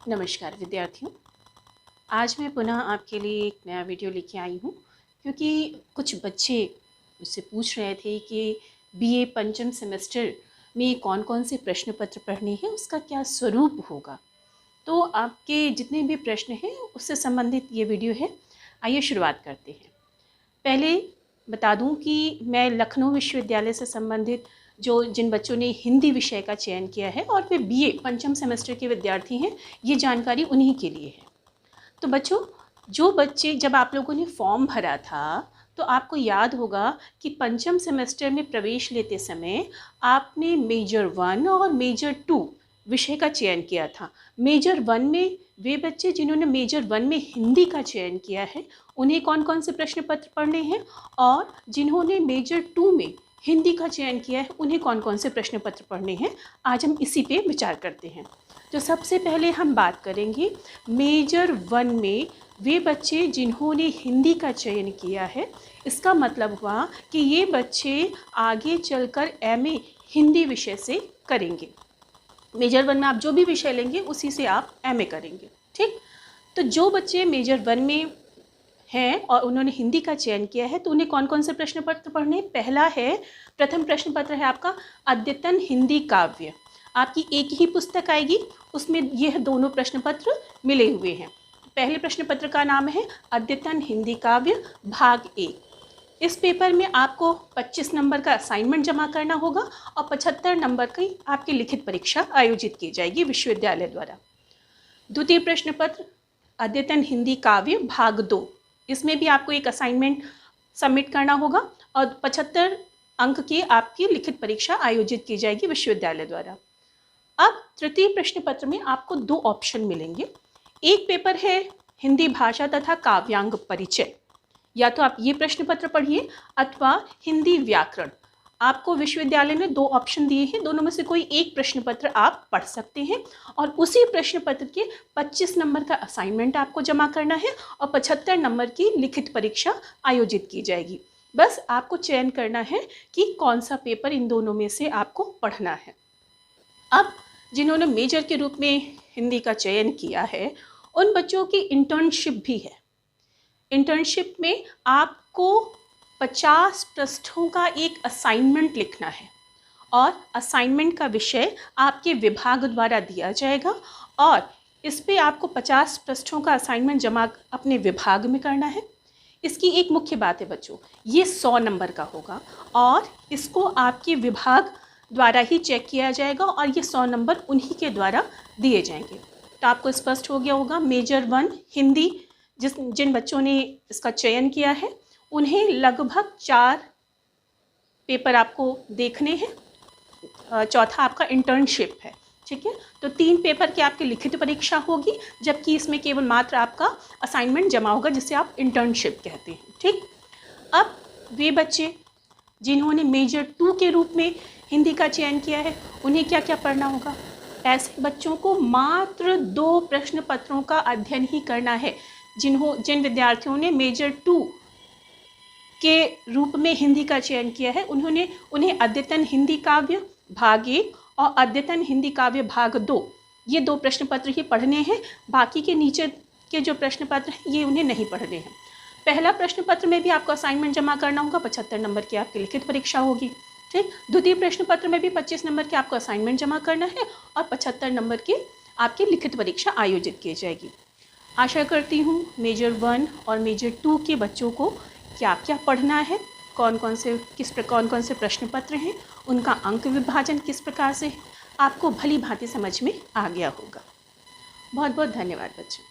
नमस्कार विद्यार्थियों, आज मैं पुनः आपके लिए एक नया वीडियो लेके आई हूँ क्योंकि कुछ बच्चे मुझसे पूछ रहे थे कि बीए पंचम सेमेस्टर में कौन कौन से प्रश्न पत्र पढ़ने हैं, उसका क्या स्वरूप होगा। तो आपके जितने भी प्रश्न हैं उससे संबंधित ये वीडियो है। आइए शुरुआत करते हैं। पहले बता दूं कि मैं लखनऊ विश्वविद्यालय से संबंधित जिन बच्चों ने हिंदी विषय का चयन किया है और वे बीए पंचम सेमेस्टर के विद्यार्थी हैं, ये जानकारी उन्हीं के लिए है। तो बच्चों, जो बच्चे जब आप लोगों ने फॉर्म भरा था तो आपको याद होगा कि पंचम सेमेस्टर में प्रवेश लेते समय आपने मेजर 1 और मेजर 2 विषय का चयन किया था। मेजर 1 में वे बच्चे जिन्होंने मेजर 1 में हिंदी का चयन किया है उन्हें कौन कौन से प्रश्न पत्र पढ़ने हैं, और जिन्होंने मेजर 2 में हिंदी का चयन किया है उन्हें कौन कौन से प्रश्न पत्र पढ़ने हैं। आज हम इसी पे विचार करते हैं। तो सबसे पहले हम बात करेंगे मेजर 1 में वे बच्चे जिन्होंने हिंदी का चयन किया है। इसका मतलब हुआ कि ये बच्चे आगे चलकर एमए हिंदी विषय से करेंगे। मेजर 1 में आप जो भी विषय लेंगे उसी से आप एमए करेंगे, ठीक। तो जो बच्चे मेजर 1 में हैं और उन्होंने हिंदी का चयन किया है तो उन्हें कौन कौन से प्रश्न पत्र पढ़ने। पहला है, प्रथम प्रश्न पत्र है आपका अद्यतन हिंदी काव्य। आपकी एक ही पुस्तक आएगी, उसमें यह दोनों प्रश्न पत्र मिले हुए हैं। पहले प्रश्न पत्र का नाम है अद्यतन हिंदी काव्य भाग 1। इस पेपर में आपको 25 नंबर का असाइनमेंट जमा करना होगा और 75 नंबर की आपकी लिखित परीक्षा आयोजित की जाएगी विश्वविद्यालय द्वारा। द्वितीय प्रश्न पत्र अद्यतन हिंदी काव्य भाग 2, इसमें भी आपको एक असाइनमेंट सबमिट करना होगा और 75 अंक की आपकी लिखित परीक्षा आयोजित की जाएगी विश्वविद्यालय द्वारा। अब तृतीय प्रश्न पत्र में आपको 2 ऑप्शन मिलेंगे। एक पेपर है हिंदी भाषा तथा काव्यांग परिचय, या तो आप ये प्रश्न पत्र पढ़िए अथवा हिंदी व्याकरण। आपको विश्वविद्यालय ने 2 ऑप्शन दिए हैं, दोनों में से कोई एक प्रश्न पत्र आप पढ़ सकते हैं और उसी प्रश्न पत्र के 25 नंबर का असाइनमेंट आपको जमा करना है और 75 नंबर की लिखित परीक्षा आयोजित की जाएगी। बस आपको चयन करना है कि कौन सा पेपर इन दोनों में से आपको पढ़ना है। अब जिन्होंने मेजर के रूप में हिंदी का चयन किया है उन बच्चों की इंटर्नशिप भी है। इंटर्नशिप में आपको 50 पृष्ठों का एक असाइनमेंट लिखना है और असाइनमेंट का विषय आपके विभाग द्वारा दिया जाएगा और इस पे आपको 50 पृष्ठों का असाइनमेंट जमा अपने विभाग में करना है। इसकी एक मुख्य बात है बच्चों, ये 100 नंबर का होगा और इसको आपके विभाग द्वारा ही चेक किया जाएगा और ये 100 नंबर उन्हीं के द्वारा दिए जाएंगे। तो आपको स्पष्ट हो गया होगा, मेजर 1 हिंदी जिन बच्चों ने इसका चयन किया है उन्हें लगभग 4 पेपर आपको देखने हैं। चौथा आपका इंटर्नशिप है, ठीक है। तो 3 पेपर की आपकी लिखित परीक्षा होगी, जबकि इसमें केवल मात्र आपका असाइनमेंट जमा होगा जिसे आप इंटर्नशिप कहते हैं, ठीक। अब वे बच्चे जिन्होंने मेजर 2 के रूप में हिंदी का चयन किया है उन्हें क्या क्या पढ़ना होगा। ऐसे बच्चों को मात्र 2 प्रश्न पत्रों का अध्ययन ही करना है। जिन विद्यार्थियों ने मेजर 2 के रूप में हिंदी का चयन किया है उन्हें अद्यतन हिंदी काव्य भाग 1 और अद्यतन हिंदी काव्य भाग 2 ये 2 प्रश्न पत्र ही पढ़ने हैं। बाकी के नीचे के जो प्रश्न पत्र हैं ये उन्हें नहीं पढ़ने हैं। पहला प्रश्न पत्र में भी आपको असाइनमेंट जमा करना होगा, 75 नंबर की आपकी लिखित परीक्षा होगी, ठीक। द्वितीय प्रश्न पत्र में भी 25 नंबर के आपको असाइनमेंट जमा करना है और 75 नंबर की आपकी लिखित परीक्षा आयोजित की जाएगी। आशा करती हूँ मेजर 1 और मेजर 2 के बच्चों को क्या क्या पढ़ना है, कौन कौन से प्रश्न पत्र हैं, उनका अंक विभाजन किस प्रकार से है, आपको भली भांति समझ में आ गया होगा। बहुत बहुत धन्यवाद बच्चों।